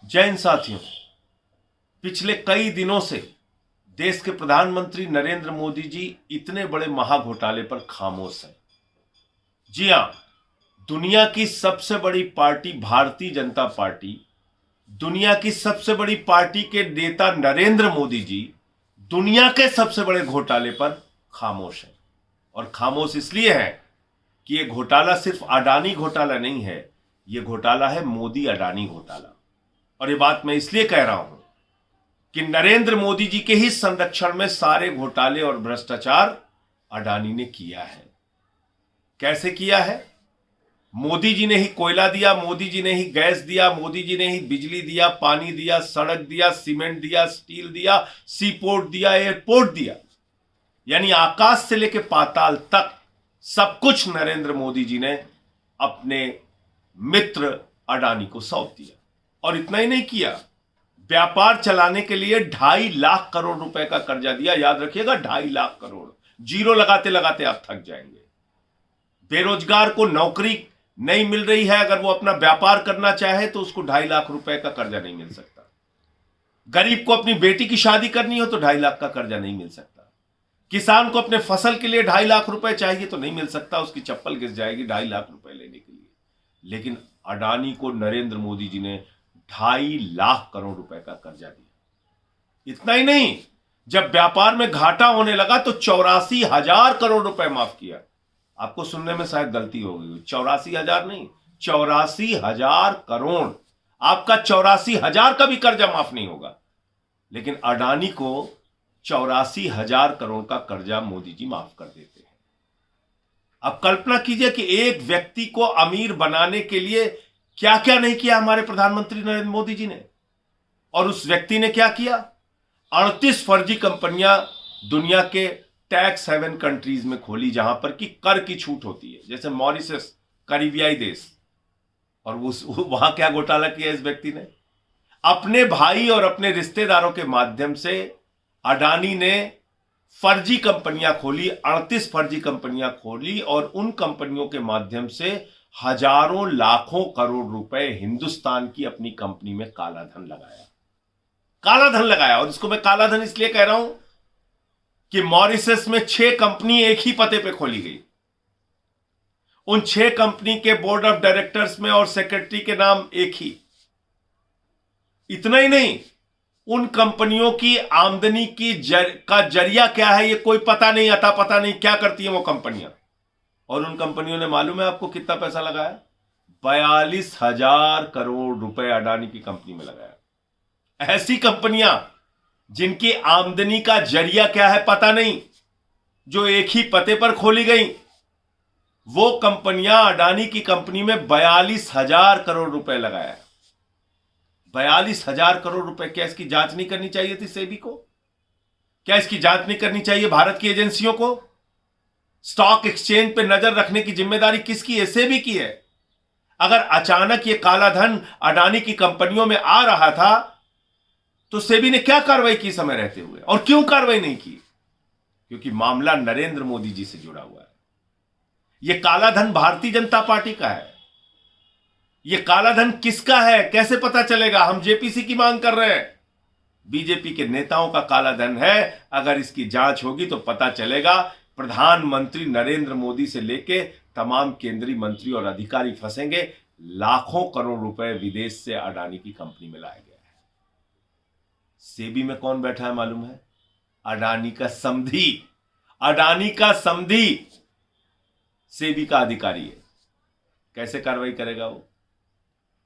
जय हिंद साथियों। पिछले कई दिनों से देश के प्रधानमंत्री नरेंद्र मोदी जी इतने बड़े महाघोटाले पर खामोश हैं। जी हां, दुनिया की सबसे बड़ी पार्टी भारतीय जनता पार्टी, दुनिया की सबसे बड़ी पार्टी के नेता नरेंद्र मोदी जी दुनिया के सबसे बड़े घोटाले पर खामोश हैं। और खामोश इसलिए है कि यह घोटाला सिर्फ अडानी घोटाला नहीं है, यह घोटाला है मोदी अडानी घोटाला। और ये बात मैं इसलिए कह रहा हूं कि नरेंद्र मोदी जी के ही संरक्षण में सारे घोटाले और भ्रष्टाचार अडानी ने किया है। कैसे किया है? मोदी जी ने ही कोयला दिया, मोदी जी ने ही गैस दिया, मोदी जी ने ही बिजली दिया, पानी दिया, सड़क दिया, सीमेंट दिया, स्टील दिया, सी पोर्ट दिया, एयरपोर्ट दिया। यानी आकाश से लेकर पाताल तक सब कुछ नरेंद्र मोदी जी ने अपने मित्र अडानी को सौंप दिया। और इतना ही नहीं किया, व्यापार चलाने के लिए 2.5 लाख करोड़ रुपए का कर्जा दिया। याद रखिएगा, 2.5 लाख करोड़। जीरो लगाते लगाते आप थक जाएंगे। बेरोजगार को नौकरी नहीं मिल रही है, अगर वो अपना व्यापार करना चाहे तो उसको 2.5 लाख रुपए का कर्जा नहीं मिल सकता। गरीब को अपनी बेटी की शादी करनी हो तो 2.5 लाख का कर्जा नहीं मिल सकता। किसान को अपने फसल के लिए 2.5 लाख रुपए चाहिए तो नहीं मिल सकता, उसकी चप्पल घिस जाएगी 2.5 लाख रुपए लेने के लिए। लेकिन अडानी को नरेंद्र मोदी जी ने 2.5 लाख करोड़ रुपए का कर्जा दिया। इतना ही नहीं, जब व्यापार में घाटा होने लगा तो 84,000 करोड़ रुपए माफ किया। आपको सुनने में शायद गलती हो गई, 84,000 नहीं, 84,000 करोड़। आपका 84,000 का भी कर्जा माफ नहीं होगा, लेकिन अडानी को 84,000 करोड़ का कर्जा मोदी जी माफ कर देते हैं। अब कल्पना कीजिए कि एक व्यक्ति को अमीर बनाने के लिए क्या क्या नहीं किया हमारे प्रधानमंत्री नरेंद्र मोदी जी ने। और उस व्यक्ति ने क्या किया? 38 फर्जी कंपनियां दुनिया के टैक्स हेवन कंट्रीज में खोली, जहां पर कि कर की छूट होती है, जैसे मॉरिशस, करीबियाई देश। और वहां क्या घोटाला किया इस व्यक्ति ने? अपने भाई और अपने रिश्तेदारों के माध्यम से अडानी ने फर्जी कंपनियां खोली, 38 फर्जी कंपनियां खोली, और उन कंपनियों के माध्यम से हजारों लाखों करोड़ रुपए हिंदुस्तान की अपनी कंपनी में काला धन लगाया। काला धन लगाया। और इसको मैं काला धन इसलिए कह रहा हूं कि मॉरिशस में 6 कंपनी एक ही पते पे खोली गई। उन 6 कंपनी के बोर्ड ऑफ डायरेक्टर्स में और सेक्रेटरी के नाम एक ही। इतना ही नहीं, उन कंपनियों की आमदनी की का जरिया क्या है ये कोई पता नहीं, अता पता नहीं क्या करती है वो कंपनियां। और उन कंपनियों ने मालूम है आपको कितना पैसा लगाया? 42,000 करोड़ रुपए अडानी की कंपनी में लगाया। ऐसी कंपनियां जिनकी आमदनी का जरिया क्या है पता नहीं, जो एक ही पते पर खोली गई, वो कंपनियां अडानी की कंपनी में 42,000 करोड़ रुपए लगाया। 42,000 करोड़ रुपए। क्या इसकी जांच नहीं करनी चाहिए थी सेबी को? क्या इसकी जांच नहीं करनी चाहिए भारत की एजेंसियों को? स्टॉक एक्सचेंज पे नजर रखने की जिम्मेदारी किसकी है? सेबी की है। अगर अचानक ये काला धन अडानी की कंपनियों में आ रहा था तो सेबी ने क्या कार्रवाई की समय रहते हुए? और क्यों कार्रवाई नहीं की? क्योंकि मामला नरेंद्र मोदी जी से जुड़ा हुआ है। यह काला धन भारतीय जनता पार्टी का है। यह काला धन किसका है कैसे पता चलेगा? हम जेपीसी की मांग कर रहे हैं। बीजेपी के नेताओं का काला धन है। अगर इसकी जांच होगी तो पता चलेगा। प्रधानमंत्री नरेंद्र मोदी से लेके तमाम केंद्रीय मंत्री और अधिकारी फंसेंगे। लाखों करोड़ रुपए विदेश से अडानी की कंपनी में लाया गया है। सेबी में कौन बैठा है मालूम है? अडानी का समधी। अडानी का समधी सेबी का अधिकारी है। कैसे कार्रवाई करेगा वो?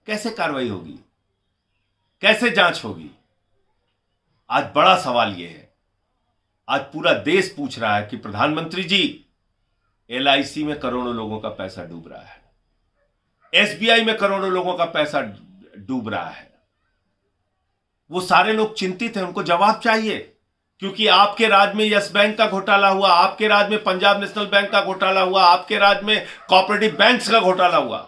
कैसे कार्रवाई होगी? कैसे जांच होगी? आज बड़ा सवाल यह है। आज पूरा देश पूछ रहा है कि प्रधानमंत्री जी, एलआईसी में करोड़ों लोगों का पैसा डूब रहा है, एसबीआई में करोड़ों लोगों का पैसा डूब रहा है। वो सारे लोग चिंतित हैं, उनको जवाब चाहिए। क्योंकि आपके राज्य में यस बैंक का घोटाला हुआ, आपके राज्य में पंजाब नेशनल बैंक का घोटाला हुआ, आपके राज्य में कोऑपरेटिव बैंक्स का घोटाला हुआ,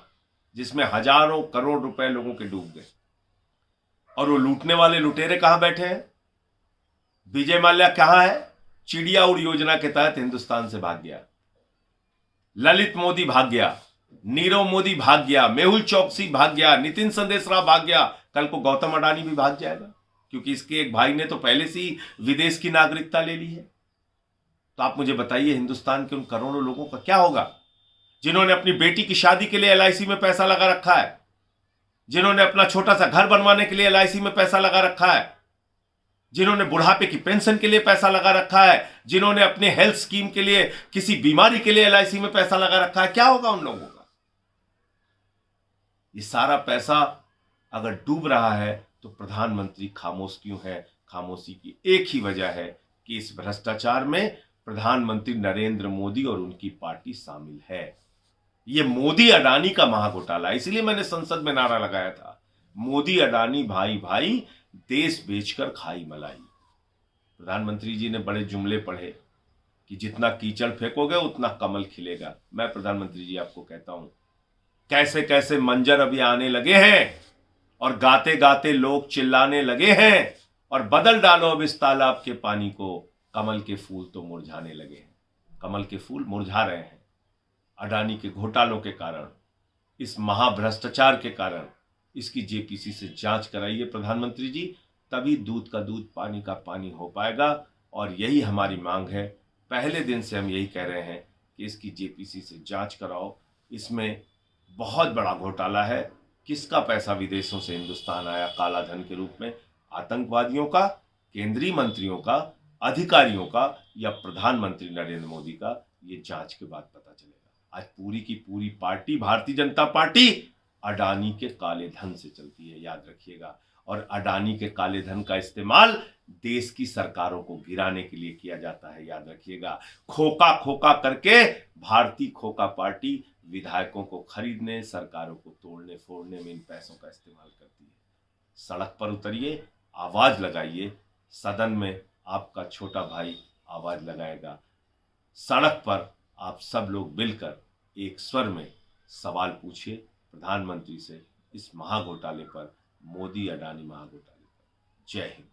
जिसमें हजारों करोड़ रुपए लोगों के डूब गए। और वो लूटने वाले लुटेरे कहां बैठे हैं? विजय माल्या कहां है? चिड़िया उड़ योजना के तहत हिंदुस्तान से भाग गया। ललित मोदी भाग गया, नीरव मोदी भाग गया, मेहुल चौकसी भाग गया, नितिन संदेशराव भाग गया, कल को गौतम अडानी भी भाग जाएगा, क्योंकि इसके एक भाई ने तो पहले से ही विदेश की नागरिकता ले ली है। तो आप मुझे बताइए, हिंदुस्तान के उन करोड़ों लोगों का क्या होगा जिन्होंने अपनी बेटी की शादी के लिए एलआईसी में पैसा लगा रखा है, जिन्होंने अपना छोटा सा घर बनवाने के लिए एलआईसी में पैसा लगा रखा है, जिन्होंने बुढ़ापे की पेंशन के लिए पैसा लगा रखा है, जिन्होंने अपने हेल्थ स्कीम के लिए, किसी बीमारी के लिए एलआईसी में पैसा लगा रखा है। क्या होगा उन लोगों का? ये सारा पैसा अगर डूब रहा है तो प्रधानमंत्री खामोश क्यों है? खामोशी की एक ही वजह है कि इस भ्रष्टाचार में प्रधानमंत्री नरेंद्र मोदी और उनकी पार्टी शामिल है। ये मोदी अडानी का महाघोटाला, इसलिए मैंने संसद में नारा लगाया था, मोदी अडानी भाई भाई, देश बेचकर खाई मलाई। प्रधानमंत्री जी ने बड़े जुमले पढ़े कि जितना कीचड़ फेंकोगे उतना कमल खिलेगा। मैं प्रधानमंत्री जी आपको कहता हूं, कैसे कैसे मंजर अभी आने लगे हैं और गाते गाते लोग चिल्लाने लगे हैं, और बदल डालो अब इस तालाब के पानी को, कमल के फूल तो मुरझाने लगे हैं। कमल के फूल मुरझा रहे हैं अडानी के घोटालों के कारण, इस महाभ्रष्टाचार के कारण। इसकी जेपीसी से जांच कराइए प्रधानमंत्री जी, तभी दूध का दूध पानी का पानी हो पाएगा। और यही हमारी मांग है, पहले दिन से हम यही कह रहे हैं कि इसकी जेपीसी से जांच कराओ। इसमें बहुत बड़ा घोटाला है। किसका पैसा विदेशों से हिंदुस्तान आया काला धन के रूप में? आतंकवादियों का, केंद्रीय मंत्रियों का, अधिकारियों का, या प्रधानमंत्री नरेंद्र मोदी का? ये जांच के बाद पता चलेगा। आज पूरी की पूरी पार्टी, भारतीय जनता पार्टी, अडानी के काले धन से चलती है, याद रखिएगा। और अडानी के काले धन का इस्तेमाल देश की सरकारों को गिराने के लिए किया जाता है, याद रखिएगा। खोखा खोखा करके भारतीय खोखा पार्टी विधायकों को खरीदने, सरकारों को तोड़ने फोड़ने में इन पैसों का इस्तेमाल करती है। सड़क पर उतरिए, आवाज लगाइए। सदन में आपका छोटा भाई आवाज लगाएगा। सड़क पर आप सब लोग मिलकर एक स्वर में सवाल पूछिए प्रधानमंत्री से, इस महाघोटाले पर, मोदी अडानी महाघोटाले पर। जय हिंद।